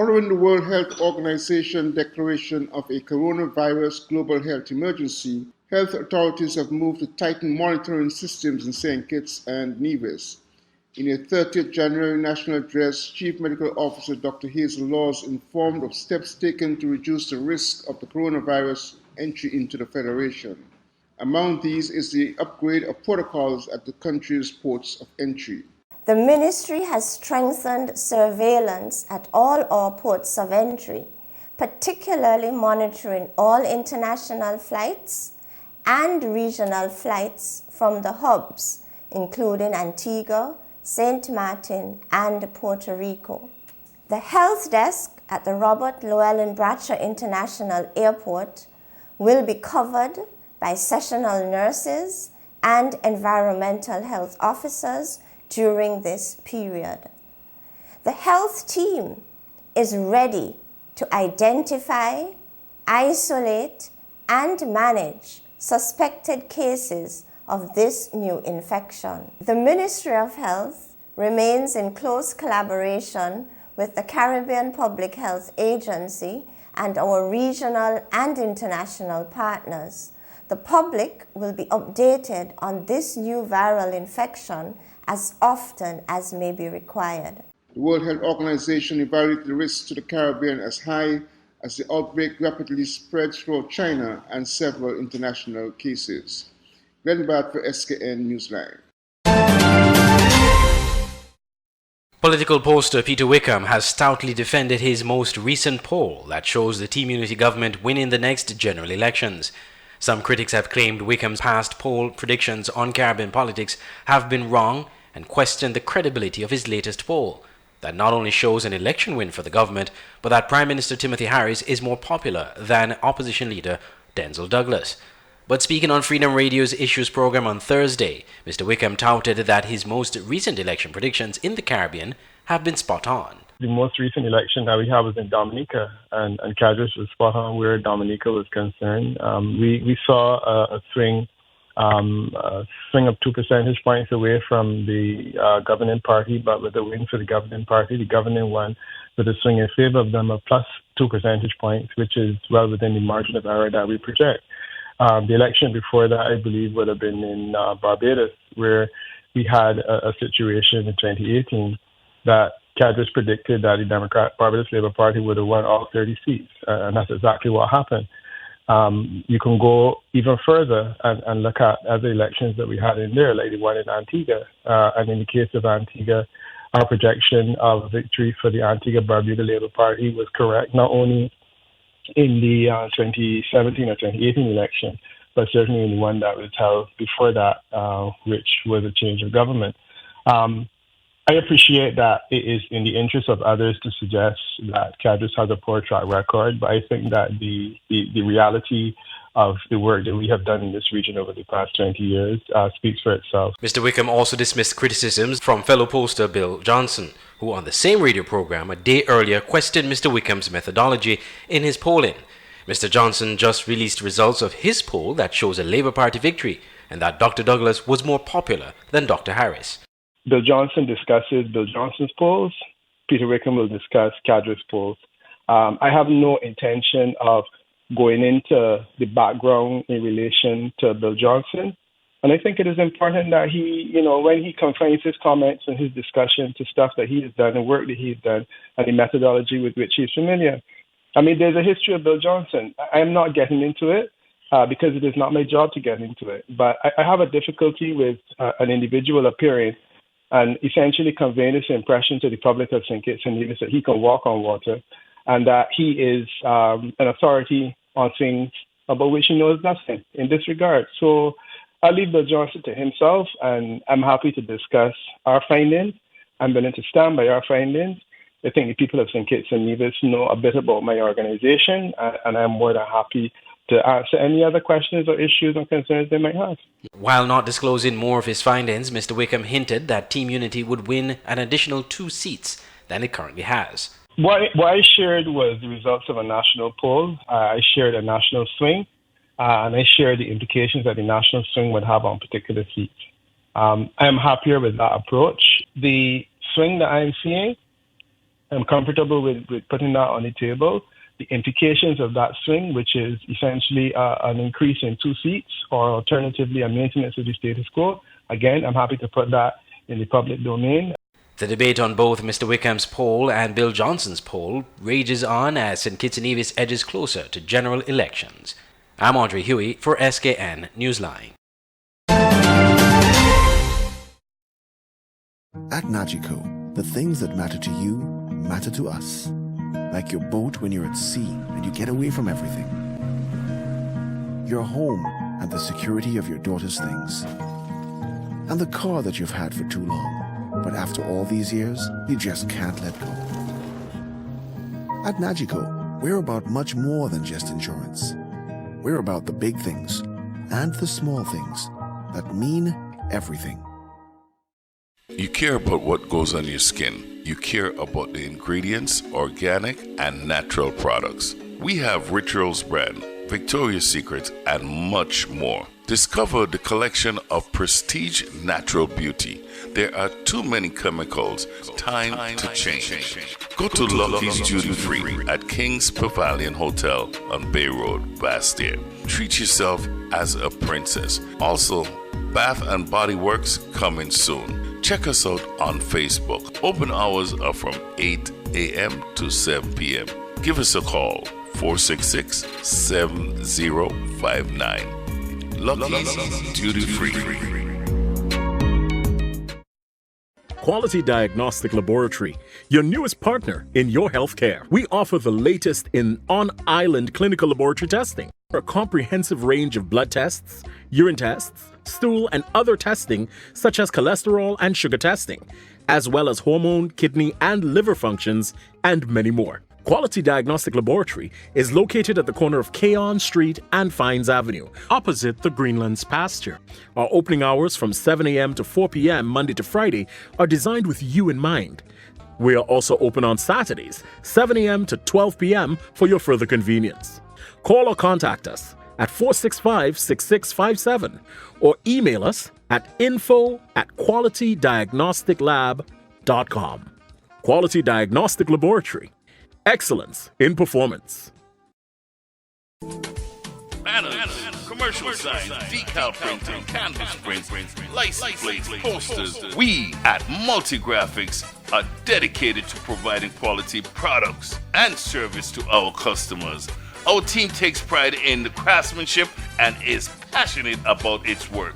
Following the World Health Organization declaration of a coronavirus global health emergency, health authorities have moved to tighten monitoring systems in St. Kitts and Nevis. In a 30th January national address, Chief Medical Officer Dr. Hazel Laws informed of steps taken to reduce the risk of the coronavirus entry into the Federation. Among these is the upgrade of protocols at the country's ports of entry. The ministry has strengthened surveillance at all our ports of entry, particularly monitoring all international flights and regional flights from the hubs, including Antigua, St. Martin, and Puerto Rico. The health desk at the Robert Llewellyn Bradshaw International Airport will be covered by sessional nurses and environmental health officers during this period. The health team is ready to identify, isolate, and manage suspected cases of this new infection. The Ministry of Health remains in close collaboration with the Caribbean Public Health Agency and our regional and international partners. The public will be updated on this new viral infection as often as may be required. The World Health Organization evaluated the risks to the Caribbean as high as the outbreak rapidly spread throughout China and several international cases. Glenn Bart for SKN Newsline. Political pollster Peter Wickham has stoutly defended his most recent poll that shows the Team Unity government winning the next general elections. Some critics have claimed Wickham's past poll predictions on Caribbean politics have been wrong and questioned the credibility of his latest poll, that not only shows an election win for the government, but that Prime Minister Timothy Harris is more popular than opposition leader Denzel Douglas. But speaking on Freedom Radio's Issues program on Thursday, Mr. Wickham touted that his most recent election predictions in the Caribbean have been spot on. The most recent election that we had was in Dominica, and Cadres was spot on where Dominica was concerned. We saw a swing of 2 percentage points away from the governing party, but with a win for the governing party, the governing won with a swing in favor of them of plus 2 percentage points, which is well within the margin of error that we project. The election before that, I believe, would have been in Barbados, where we had a situation in 2018 that Cadres predicted that the Barbados Labour Party would have won all 30 seats, and that's exactly what happened. You can go even further and look at other elections that we had in there, like the one in Antigua. And in the case of Antigua, our projection of victory for the Antigua-Barbuda Labour Party was correct, not only in the 2017 or 2018 election, but certainly in the one that was held before that, which was a change of government. I appreciate that it is in the interest of others to suggest that Cadres has a poor track record, but I think that the reality of the work that we have done in this region over the past 20 years speaks for itself. Mr. Wickham also dismissed criticisms from fellow pollster Bill Johnson, who on the same radio program a day earlier questioned Mr. Wickham's methodology in his polling. Mr. Johnson just released results of his poll that shows a Labour Party victory and that Dr. Douglas was more popular than Dr. Harris. Bill Johnson discusses Bill Johnson's polls. Peter Wickham will discuss Cadres' polls. I have no intention of going into the background in relation to Bill Johnson. And I think it is important that he, when he confines his comments and his discussion to stuff that he has done and work that he's done and the methodology with which he's familiar. I mean, there's a history of Bill Johnson. I am not getting into it because it is not my job to get into it. But I have a difficulty with an individual appearing and essentially conveying this impression to the public of St. Kitts and Nevis that he can walk on water and that he is an authority on things about which he knows nothing in this regard. So I'll leave Bill Johnson to himself, and I'm happy to discuss our findings. I'm willing to stand by our findings. I think the people of St. Kitts and Nevis know a bit about my organization, and I'm more than happy to answer any other questions or issues or concerns they might have. While not disclosing more of his findings, Mr. Wickham hinted that Team Unity would win an additional 2 seats than it currently has. What I shared was the results of a national poll. I shared a national swing, and I shared the implications that the national swing would have on particular seats. I am happier with that approach. The swing that I'm seeing I'm comfortable with putting that on the table. The implications of that swing, which is essentially an increase in 2 seats or alternatively a maintenance of the status quo. Again, I'm happy to put that in the public domain. The debate on both Mr. Wickham's poll and Bill Johnson's poll rages on as St. Kitts and Nevis edges closer to general elections. I'm Andre Huey for SKN Newsline. At Nagico, the things that matter to you matter to us. Like your boat when you're at sea and you get away from everything. Your home and the security of your daughter's things. And the car that you've had for too long, but after all these years, you just can't let go. At Nagico, we're about much more than just insurance. We're about the big things and the small things that mean everything. You care about what goes on your skin. You care about the ingredients, organic and natural products. We have Rituals brand, Victoria's Secret, and much more. Discover the collection of prestige natural beauty. There are too many chemicals. Time to change. Go to Lucky's Duty Free at King's Pavilion Hotel on Bay Road, Bastyr. Treat yourself as a princess. Also, Bath and Body Works coming soon. Check us out on Facebook. Open hours are from 8 a.m. to 7 p.m. Give us a call, 466-7059. Lucky's Duty Free. Quality Diagnostic Laboratory, your newest partner in your healthcare. We offer the latest in on-island clinical laboratory testing. A comprehensive range of blood tests, urine tests, stool and other testing such as cholesterol and sugar testing, as well as hormone, kidney and liver functions, and many more. Quality Diagnostic Laboratory is located at the corner of Keon Street and Fines Avenue, opposite the Greenlands pasture. Our opening hours from 7 a.m. to 4 p.m. Monday to Friday are designed with you in mind. We are also open on Saturdays, 7 a.m. to 12 p.m. for your further convenience. Call or contact us at 465-6657 or email us at info@qualitydiagnosticlab.com. Quality Diagnostic Laboratory. Excellence in performance. Banners, commercial signs, decal printing, canvas printing, license plates, posters. We at Multigraphics are dedicated to providing quality products and service to our customers. Our team takes pride in the craftsmanship and is passionate about its work.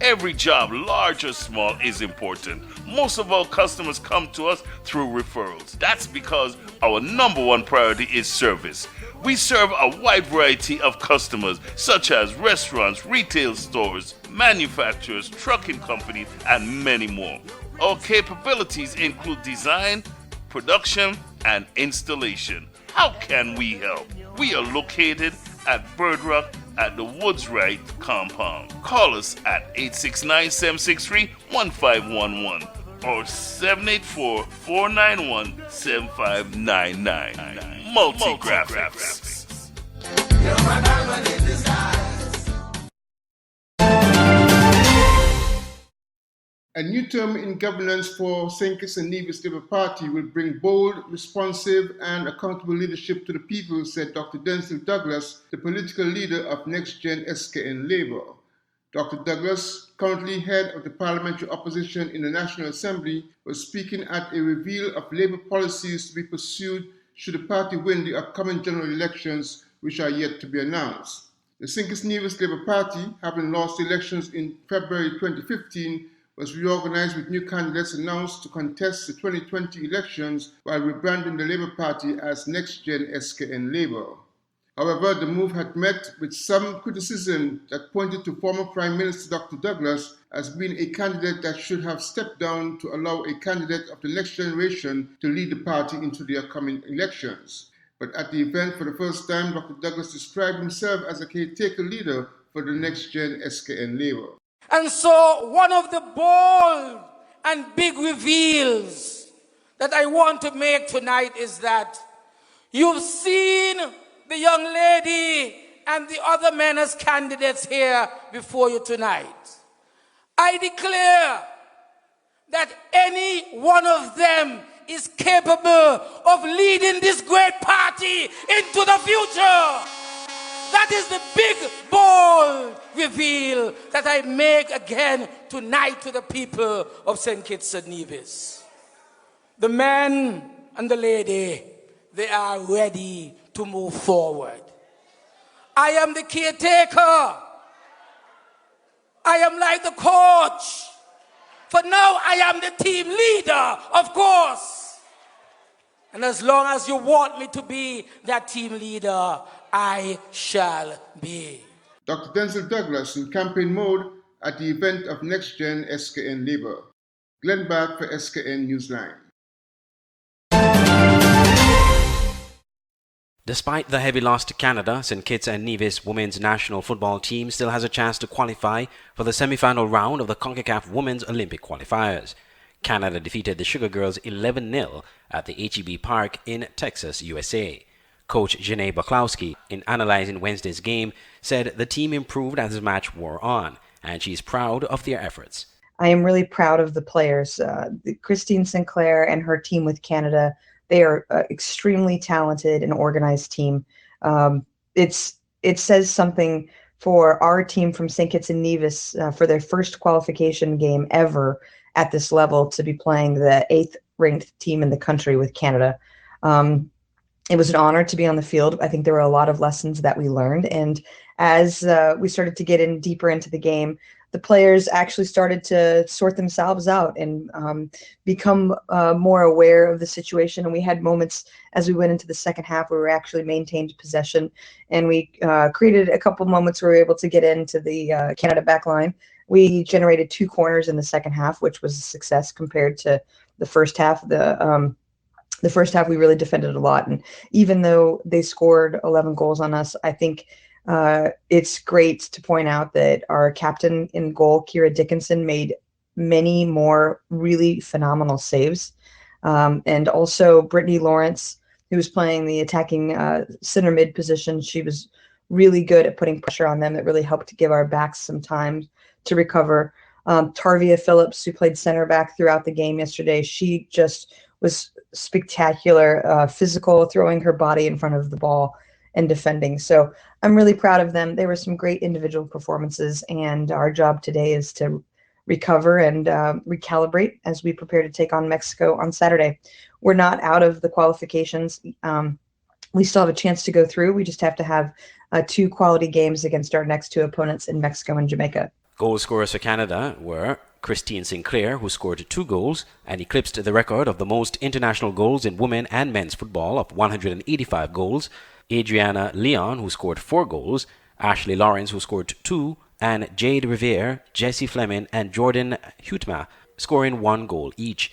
Every job, large or small, is important. Most of our customers come to us through referrals. That's because our number one priority is service. We serve a wide variety of customers, such as restaurants, retail stores, manufacturers, trucking companies, and many more. Our capabilities include design, production, and installation. How can we help? We are located at Bird Rock at the Woods Right compound. Call us at 869-763-1511 or 784-491-7599. Multigraphics. A new term in governance for St. Kitts and Nevis Labour Party will bring bold, responsive and accountable leadership to the people, said Dr. Denzel Douglas, the political leader of Next Gen SKN Labour. Dr. Douglas, currently head of the parliamentary opposition in the National Assembly, was speaking at a reveal of Labour policies to be pursued should the party win the upcoming general elections, which are yet to be announced. The St. Kitts and Nevis Labour Party, having lost the elections in February 2015, was reorganized with new candidates announced to contest the 2020 elections while rebranding the Labour Party as Next Gen SKN Labour. However, the move had met with some criticism that pointed to former Prime Minister Dr. Douglas as being a candidate that should have stepped down to allow a candidate of the next generation to lead the party into the upcoming elections. But at the event for the first time, Dr. Douglas described himself as a caretaker leader for the Next Gen SKN Labour. And so one of the bold and big reveals that I want to make tonight is that you've seen the young lady and the other men as candidates here before you tonight. I declare that any one of them is capable of leading this great party into the future. That is the big, bold reveal that I make again tonight to the people of St. Kitts and Nevis. The man and the lady, they are ready to move forward. I am the caretaker. I am like the coach. For now, I am the team leader, of course. And as long as you want me to be that team leader, I shall be. Dr. Denzel Douglas in campaign mode at the event of Next Gen SKN Labour. Glenn Bach for SKN Newsline. Despite the heavy loss to Canada, St. Kitts and Nevis women's national football team still has a chance to qualify for the semi-final round of the CONCACAF Women's Olympic qualifiers. Canada defeated the Sugar Girls 11-0 at the H-E-B Park in Texas, USA. Coach Janae Bukowski, in analyzing Wednesday's game, said the team improved as the match wore on, and she's proud of their efforts. I am really proud of the players. Christine Sinclair and her team with Canada, they are extremely talented and organized team. It says something for our team from St. Kitts and Nevis for their first qualification game ever at this level to be playing the 8th ranked team in the country with Canada. It was an honor to be on the field. I think there were a lot of lessons that we learned. And as we started to get in deeper into the game, the players actually started to sort themselves out and become more aware of the situation. And we had moments as we went into the second half where we actually maintained possession. And we created a couple moments where we were able to get into the Canada back line. We generated 2 corners in the second half, which was a success compared to the first half. The first half, we really defended a lot. And even though they scored 11 goals on us, I think it's great to point out that our captain in goal, Kira Dickinson, made many more really phenomenal saves. And also Brittany Lawrence, who was playing the attacking center mid position, she was really good at putting pressure on them. It really helped to give our backs some time to recover. Tarvia Phillips, who played center back throughout the game yesterday, she just was spectacular, physical, throwing her body in front of the ball and defending. So I'm really proud of them. There were some great individual performances, and our job today is to recover and recalibrate as we prepare to take on Mexico on Saturday. We're not out of the qualifications. We still have a chance to go through. We just have to have 2 quality games against our next 2 opponents in Mexico and Jamaica. Goal scorers for Canada were Christine Sinclair, who scored 2 goals and eclipsed the record of the most international goals in women and men's football of 185 goals, Adriana Leon, who scored 4 goals, Ashley Lawrence, who scored 2, and Jade Revere, Jessie Fleming, and Jordan Hutma, scoring 1 goal each.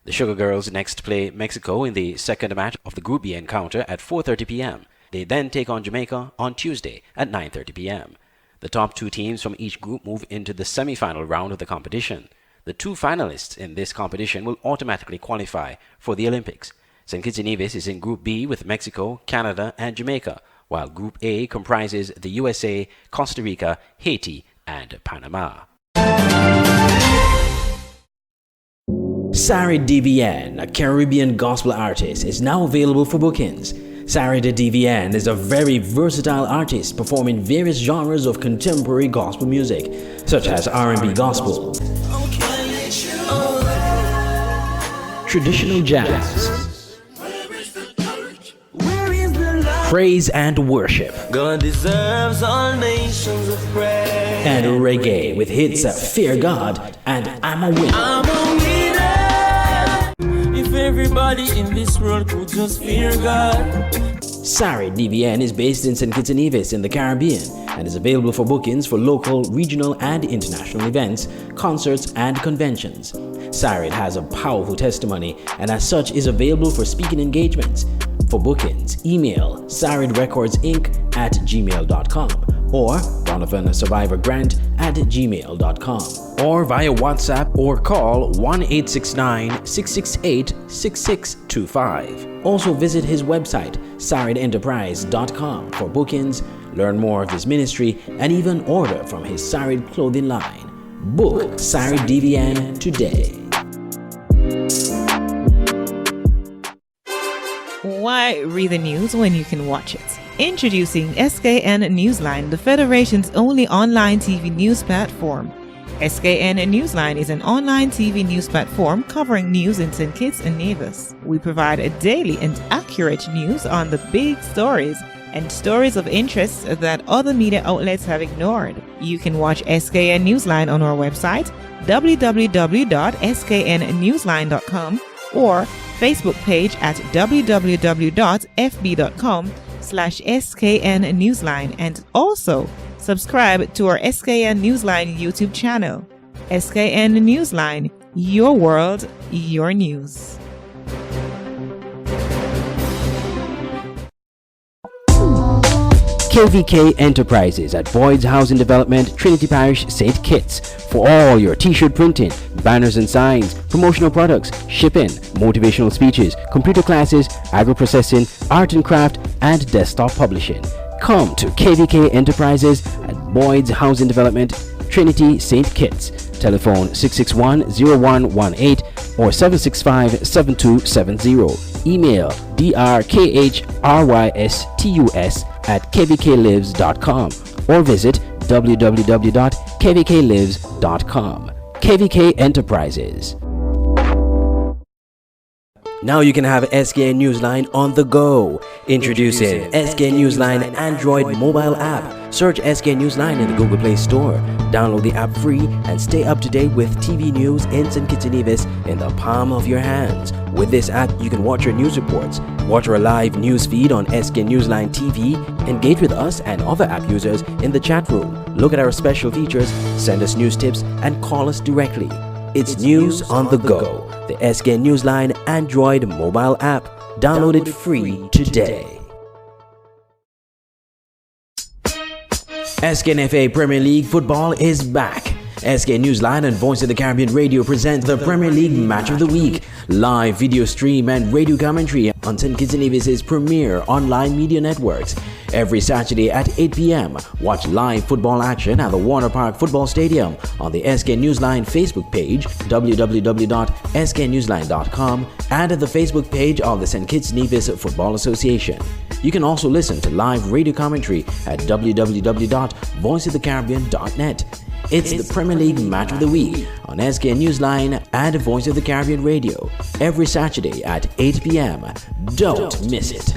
The Sugar Girls next play Mexico in the second match of the Group B encounter at 4:30 p.m. They then take on Jamaica on Tuesday at 9:30 p.m. The top 2 teams from each group move into the semi-final round of the competition. The 2 finalists in this competition will automatically qualify for the Olympics. St. Kitts and Nevis is in Group B with Mexico, Canada, and Jamaica, while Group A comprises the USA, Costa Rica, Haiti, and Panama. Sari DVN, a Caribbean gospel artist, is now available for bookings. Sari the DVN is a very versatile artist performing various genres of contemporary gospel music, such as R&B gospel, traditional jazz, praise and worship, God deserves all nations of praise, and reggae with hits Fear God and I'm a Winner. I'm a winner. If everybody in this world could just fear God. Sari DVN is based in St. Kitts and Nevis in the Caribbean and is available for bookings for local, regional, and international events, concerts, and conventions. Sari has a powerful testimony and as such is available for speaking engagements. For bookings, email saridrecordsinc@gmail.com or Donovan Survivor Grant @gmail.com or via WhatsApp or call 1-869-668-6625. Also visit his website saridenterprise.com for bookings, learn more of his ministry, and even order from his Sarid clothing line. Book Sari DVN today. Why read the news when you can watch it? Introducing SKN Newsline, the Federation's only online TV news platform. SKN Newsline is an online TV news platform covering news in St. Kitts and Nevis. We provide a daily and accurate news on the big stories and stories of interest that other media outlets have ignored. You can watch SKN Newsline on our website, www.sknnewsline.com, or Facebook page at www.fb.com/SKN Newsline, and also subscribe to our SKN Newsline YouTube channel. SKN Newsline, your world, your news. KVK Enterprises at Boyd's Housing Development, Trinity Parish, St. Kitts. For all your t-shirt printing, banners and signs, promotional products, shipping, motivational speeches, computer classes, agro-processing, art and craft, and desktop publishing. Come to KVK Enterprises at Boyd's Housing Development, Trinity, St. Kitts. Telephone 661-0118 or 765-7270. Email drkhrystus@kvklives.com or visit www.kvklives.com. KVK Enterprises. Now you can have SKN Newsline on the go. Introducing SKN Newsline Android mobile app. Search SKN Newsline in the Google Play Store. Download the app free and stay up to date with TV news in St. Kitts and Nevis in the palm of your hands. With this app, you can watch our news reports, watch our live news feed on SKN Newsline TV, engage with us and other app users in the chat room, look at our special features, send us news tips, and call us directly. It's news on the go. The SKN Newsline Android mobile app. Download it free today. SKNFA Premier League football is back. SKN Newsline and Voice of the Caribbean Radio presents the Premier League Match of the Week. Live video stream and radio commentary on St. Kitts and Nevis' premier online media networks. Every Saturday at 8 p.m. Watch live football action at the Warner Park Football Stadium on the SKN Newsline Facebook page, www.sknnewsline.com, and at the Facebook page of the St. Kitts Nevis Football Association. You can also listen to live radio commentary at www.voiceofthecaribbean.net. It's the Premier League Match of the Week on SKN Newsline and Voice of the Caribbean Radio every Saturday at 8 p.m. Don't miss it.